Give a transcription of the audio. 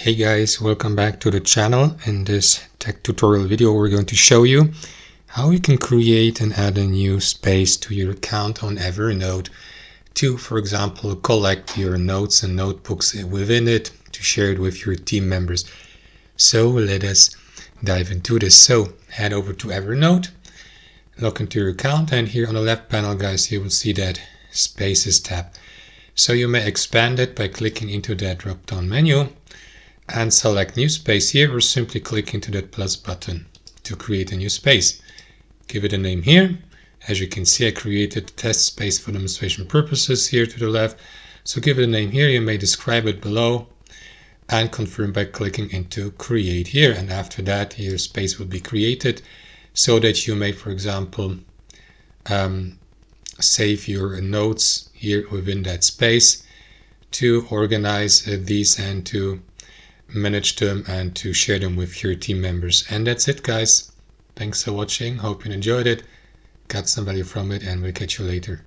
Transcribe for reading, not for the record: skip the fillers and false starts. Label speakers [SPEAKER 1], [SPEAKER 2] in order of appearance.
[SPEAKER 1] Hey guys, welcome back to the channel. In this tech tutorial video we're going to show you how you can create and add a new space to your account on Evernote to, for example, collect your notes and notebooks within it to share it with your team members. So let us dive into this. So head over to Evernote, log into your account, and here on the left panel, guys, you will see that Spaces tab. So you may expand it by clicking into that drop-down menu and select new space here, or simply click into that plus button to create a new space. Give it a name here. As you can see, I created test space for demonstration purposes here to the left. So give it a name here. You may describe it below and confirm by clicking into create here. And after that, your space will be created so that you may, for example, save your notes here within that space to organize these and to manage them and to share them with your team members. And that's it, guys. Thanks for watching. Hope you enjoyed it, got some value from it, and we'll catch you later.